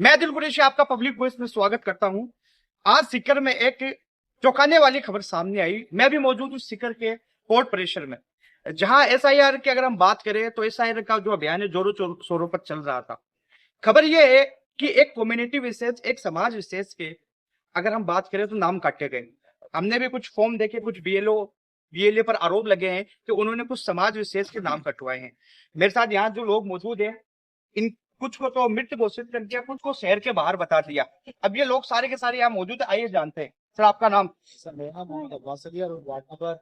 मैं दिल कुरैशी आपका पब्लिक वॉइस में स्वागत करता हूं। आज सीकर में एक चौंकाने वाली खबर सामने आई। मैं भी मौजूद हूं सीकर के कोर्ट परिसर में, जहां एसआईआर की अगर हम बात करें तो एसआईआर का जो अभियान है जोरों शोरों पर चल रहा था। खबर यह है कि एक कम्युनिटी विशेष, एक समाज विशेष के अगर हम बात करें तो नाम काटे गए। हमने भी कुछ फॉर्म देखे, कुछ बीएलए पर आरोप लगे हैं कि उन्होंने कुछ समाज विशेष के नाम कटवाए हैं। मेरे साथ यहाँ जो लोग मौजूद हैं, इन कुछ को तो मृत घोषित कर दिया, कुछ को शहर के बाहर बता दिया। अब ये लोग सारे के सारे यहाँ मौजूद है, आइए जानते हैं। सर, आपका नाम? सर, मेरा मोहम्मद अब्बास अली और वार्ड नंबर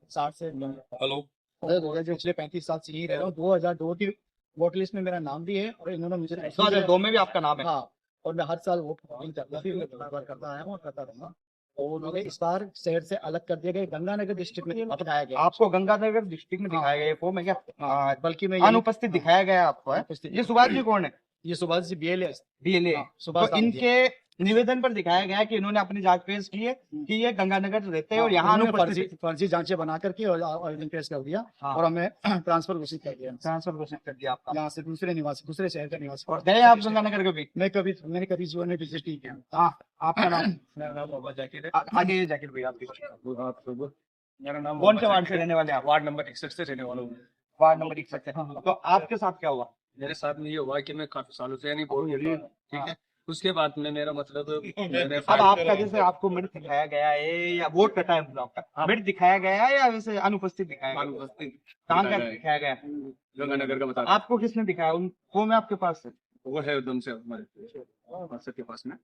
60 से हेलो। जो पिछले 35 साल से यही रह रहा हूँ। 2002 की वोट लिस्ट में मेरा नाम भी है और इन्होंने मुझे 2002 में भी आपका नाम है? हाँ, और मैं हर साल वोट करता आया हूँ और करता रहूंगा। और मुझे इस बार शहर से अलग कर दिया गया, गंगानगर डिस्ट्रिक्ट में दिखाया गया। आपको गंगानगर डिस्ट्रिक्ट में दिखाया गया फॉर्म है क्या? बल्कि मैं अनुपस्थित दिखाया गया आपको है? ये सुभाष जी कौन है? ये सुभाष जी बीएलए तो इनके निवेदन पर दिखाया गया कि इन्होंने अपनी जांच पेश की है कि ये गंगानगर रहते हैं और यहाँ फर्जी जांचें बना करके और आवेदन पेश कर दिया और हमें ट्रांसफर घोषित कर दिया आपका यहाँ से दूसरे शहर का निवासी। और गए आप गंगानगर कभी? मैंने कभी जीवन में विजिट नहीं किया। आपका नाम? मेरा नाम जाकिर है। आगे जाकिर भाई, आप? मेरा नाम कौन से वार्ड से रहने वाले आप? वार्ड नंबर 61 से रहने वाला हूँ। वार्ड नंबर 61 से। तो आपके साथ क्या हुआ? मेरे साथ में ये हुआ कि मैं काफी सालों से नहीं बोल रही, ठीक है। उसके बाद में मेरा मतलब अब आपका जैसे आपको मृत दिखाया गया है या वोट कटा है आपका, मृत दिखाया गया है या वैसे अनुपस्थित दिखाया गया? अनुपस्थित। कहाँ का दिखाया गया? गंगानगर का बता। आपको किसने दिखाया? वो मैं आपके पास है? वो है उधम से हमारे के पास में।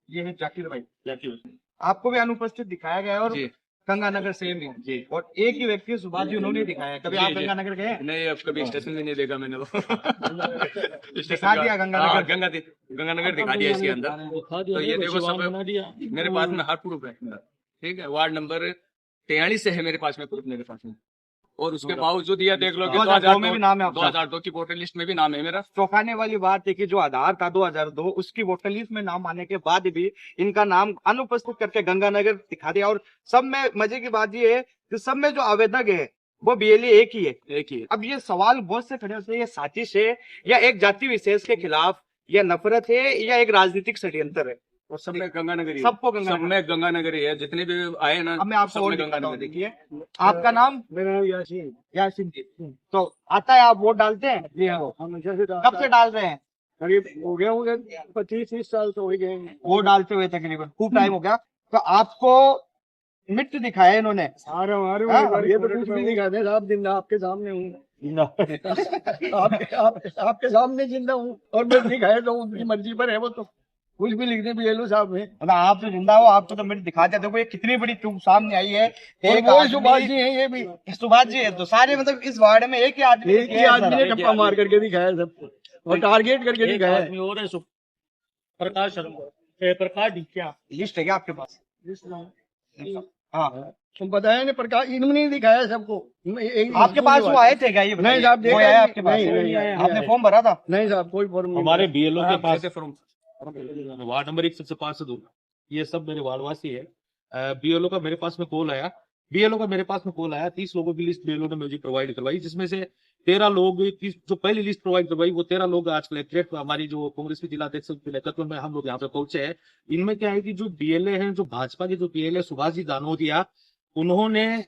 ये है जाकिर भाई। आपको भी अनुपस्थित दिखाया गया है और गंगानगर सेम ही जी। और एक ही व्यक्ति सुभाष जी, उन्होंने दिखाया। कभी आप गंगानगर गए? नहीं, अब कभी स्टेशन भी नहीं देखा मैंने। दिखा दिया गंगानगर? गंगानगर दिखा दिया इसके अंदर। तो ये देखो सब मेरे पास में हर प्रूफ है, ठीक है। वार्ड नंबर 43 से है मेरे पास में प्रूफ, मेरे पास में। और उसके बावजूद ये देख लो कि 2002 में भी नाम है। 2002 की वोटर लिस्ट में भी नाम है मेरा। चौंकाने वाली बात है कि जो आधार था 2002, उसकी वोटर लिस्ट में नाम आने के बाद भी इनका नाम अनुपस्थित करके गंगानगर दिखा दिया। और सब में मजे की बात ये है कि सब में जो आवेदक है वो बीएलए एक ही है। अब ये सवाल बहुत से खड़े होते हैं, ये साजिश है या एक जाति विशेष के खिलाफ या नफरत है या एक राजनीतिक षड्यंत्र है? और सब में गंगानगर, सबको सब में गंगानगर ही है, जितने भी आए ना। अब मैं आपको और गंगानगर। देखिए, आपका नाम? मेरा नाम यासीन जी। तो आता है, आप वोट डालते हैं? जी हाँ। कब से डाल रहे हैं? करीब हो गया 25-30 साल तो हो गए वोट डालते हुए, तकरीबन खूब टाइम हो गया। तो आपको मृत्यु दिखाया इन्होंने? ये तो कुछ भी दिखाते साहब, जिंदा आपके सामने हूँ। आपके सामने जिंदा हूँ और मैं दिखाया तो उनकी मर्जी पर है, वो तो कुछ भी लिखने भी लो साहब है। मतलब आप तो जिंदा हो, आपको तो मृत्यु दिखाते। देखो ये कितनी बड़ी चूक सामने आई है। एक सुभाष जी है, ये भी सुभाष जी है। तो सारे मतलब इस वार्ड में एक ही आदमी ने टप्पा मार करके दिखाया सबको और टारगेट करके दिखाया। प्रकाश क्या लिस्ट है क्या आपके पास? हाँ, तुम बताया नहीं, प्रकाश इन्होंने नहीं दिखाया सबको। आपके पास वो आए थे क्या? ये नहीं साहब, वो आया आपके पास? आपने फॉर्म भरा था? नहीं साहब, कोई फॉर्म। हमारे बीएलओ के पास वार्ड नंबर 61 से 5 से 2 ये सब मेरे वार्डवासी है। बीएलओ का मेरे पास में कॉल आया। 30 लोगों की लिस्ट बीएलओ ने मुझे प्रोवाइड करवाई, जिसमें से 13 लोग, जो पहली लिस्ट प्रोवाइड करवाई वो 13 लोग आज कलेक्ट्रेट हमारी जो कांग्रेस की जिला अध्यक्ष के नेतृत्व में हम लोग यहाँ पे पहुंचे हैं। इनमें क्या है कि जो बीएलए हैं, जो भाजपा के जो बीएलए सुभाष जी दानोदिया, उन्होंने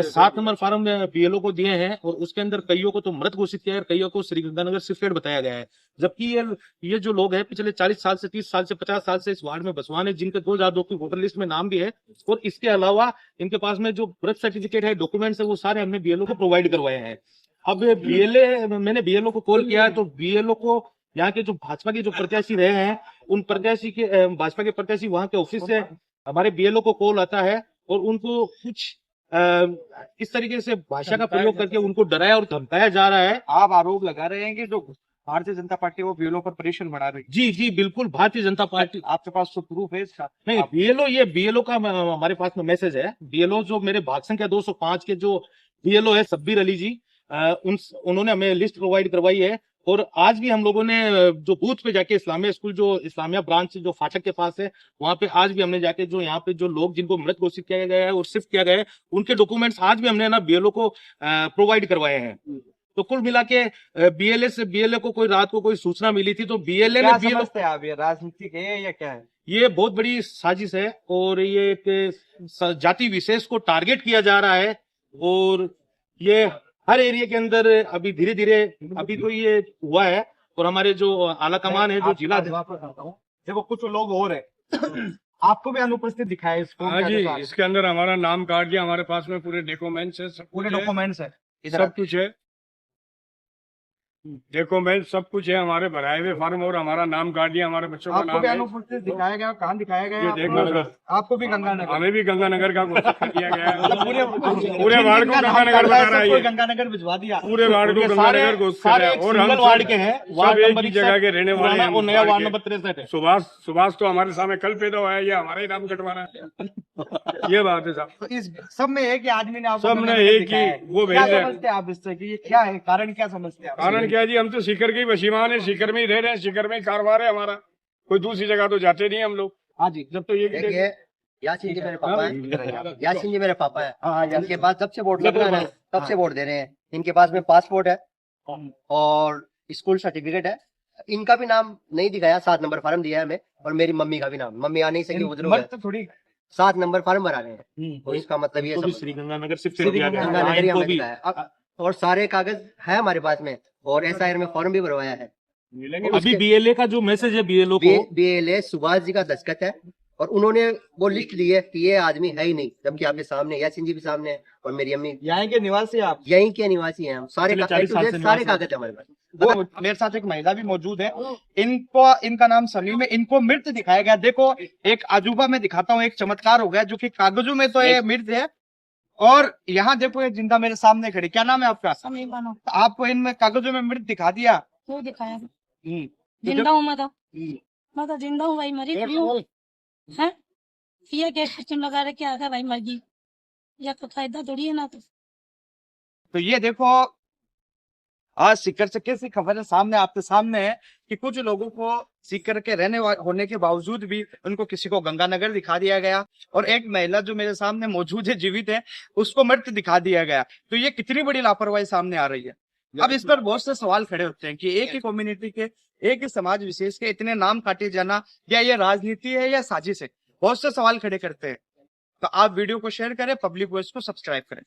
7 नंबर फार्म बीएलओ को दिए हैं और उसके अंदर कईयों को तो मृत घोषित किया है, कईयों को श्री गंगानगर शिफ्टेड बताया गया है। जबकि ये जो लोग हैं पिछले 40 साल से, 30 साल से, 50 साल से इस वार्ड में बसवान है, जिनके 2002 की वोटर लिस्ट में नाम भी है। और इसके अलावा इनके पास में जो बर्थ सर्टिफिकेट है, डॉक्यूमेंट्स है, वो सारे हमने बीएलओ को प्रोवाइड करवाए हैं। अब मैंने बीएलओ को कॉल किया तो बीएलओ को यहाँ के जो भाजपा के जो प्रत्याशी रहे हैं, उन प्रत्याशी के, भाजपा के प्रत्याशी वहां के ऑफिस से हमारे बीएलओ को कॉल आता है और उनको कुछ इस तरीके से भाषा का प्रयोग करके उनको डराया और धमकाया जा रहा है। आप आरोप लगा रहे हैं कि जो भारतीय जनता पार्टी वो बीएलओ पर प्रेशर बढ़ा रही है? जी, बिल्कुल। भारतीय जनता पार्टी, आपके पास तो प्रूफ है इसका? नहीं, बीएलओ का हमारे पास में मैसेज है। बीएलओ जो मेरे भाग संख्या 205 के जो बीएलओ है सब्बीर अली जी, उन्होंने हमें लिस्ट प्रोवाइड करवाई है। और आज भी हम लोगों ने जो बूथ पे जाके इस्लामिया स्कूल, जो इस्लामिया ब्रांच जो फाटक के पास है, वहां पे आज भी हमने जाके जो यहाँ पे जो लोग जिनको मृत घोषित किया गया है और शिफ्ट किया गया है, उनके डॉक्यूमेंट्स आज भी हमने ना बीएलओ को प्रोवाइड करवाए हैं। तो कुल मिला के बीएलए को कोई रात को कोई सूचना मिली थी, तो बीएलए क्या ने बीएलओ समझते हैं आप, ये राजनीतिक है या क्या है? ये बहुत बड़ी साजिश है और ये एक जाति विशेष को टारगेट किया जा रहा है और ये हर एरिया के अंदर अभी धीरे धीरे अभी तो ये हुआ है और हमारे जो आला कमान है, जो जिला देखो कुछ लोग और है आपको भी अनुपस्थित दिखाया है इसको। हाँ जी, इसके अंदर हमारा नाम काट दिया, हमारे पास में पूरे डॉक्यूमेंट्स है, पूरे डॉक्यूमेंट्स है, सब कुछ है, डॉक्यूमेंट सब कुछ है, हमारे भराए हुए फॉर्म और हमारा नाम काट दिया, हमारे बच्चों का आपको नाम भी है। अनुपस्थित दिखाया गया, कहाँ दिखाया गया? ये देखो सर, आपको भी गंगानगर, हमें भी गंगानगर का घोषित कर दिया गया है। पूरे पूरे वार्ड को गंगानगर बता रहा है ये। गंगानगर भिजवा दिया, पूरे वार्ड को गंगानगर घोषित कर रहा है और हम वार्ड के हैं, वार्ड सब एक नंबर ही जगह के रहने वाले हैं। और नया वार्ड नंबर 63 है। सुभाष तो हमारे सामने कल पैदा हुआ है, ये हमारा ही नाम कटवा रहा है। ये बात है साहब, तो इस सब में एक ही आदमी ने आपको सब ने गंगानगर एक दिखाया ही है। वो क्या भेज रहे हैं। समझते हैं आप इससे कि ये क्या है, कारण क्या समझते हैं आप? कारण क्या है जी, हम तो सीकर के ही वशीमान है, सीकर में ही रह रहे हैं, सीकर में ही कारोबार है हमारा, कोई दूसरी जगह तो जाते नहीं हम लोग। हाँ जी, जब तो ये देखिए, यासीन जी मेरे पापा है, यासीन जी मेरे पापा है। हाँ, इनके पास जब से वोट लग रहा है, तब से वोट दे रहे हैं। इनके पास में पासपोर्ट है और स्कूल सर्टिफिकेट है। इनका भी नाम नहीं दिखाया, 7 नंबर फार्म दिया है हमें, और मेरी मम्मी का भी नाम, मम्मी आ नहीं सकी, उधर मर्द तो थोड़ी 7 नंबर फार्म भरा रहे हैं। तो इसका मतलब ये तो भी सब श्री गंगानगर सिर्फ श्री दिया गया है। गंगानगर ही इनको हमें भी दिखाया है। और सारे कागज है हमारे पास में, और एसआईआर में फॉर्म भी भरवाया है। अभी बीएलए का जो मैसेज है बीएलओ को, बीएलए सुभाष जी का दस्तखत है, और उन्होंने वो लिस्ट दी है कि ये आदमी है ही नहीं, जबकि आपके सामने यासीन जी भी सामने है और मेरी अम्मी यहाँ के निवासी आप। यहीं के निवासी हैं हम सारे। पिछले 40 साल से सारे निवासी कागज है हमारे पास। वो मेरे साथ एक महिला भी मौजूद है, इनको इनका नाम सलीम है, इनको मृत दिखाया गया। देखो एक अजूबा में दिखाता हूँ, एक चमत्कार हो गया, जो कि कागजों में तो ये मृत है और यहाँ देखो ये जिंदा मेरे सामने खड़ी। क्या नाम है आपका? समीर बानो तो आपको इनमें कागजों में मृत दिखा दिया। वो दिखाया हम्म, जिंदा हूँ मैं तो जिंदा हूँ भाई, मरी थी हूँ है। ये क्या सिस्टम लगा रहे, क्या है भाई, मर गई, या तो फायदा थोड़ी है ना। तो ये देखो आज सीकर से कैसी खबर है सामने आपके सामने है कि कुछ लोगों को सीकर के होने के बावजूद भी उनको किसी को गंगानगर दिखा दिया गया और एक महिला जो मेरे सामने मौजूद है, जीवित है, उसको मृत दिखा दिया गया। तो ये कितनी बड़ी लापरवाही सामने आ रही है। अब इस पर बहुत से सवाल खड़े होते हैं कि एक ही कम्युनिटी के, एक ही समाज विशेष के इतने नाम काटे जाना, क्या ये राजनीति है या साजिश है? बहुत से सवाल खड़े करते हैं। तो आप वीडियो को शेयर करें, पब्लिक वॉइस को सब्सक्राइब करें।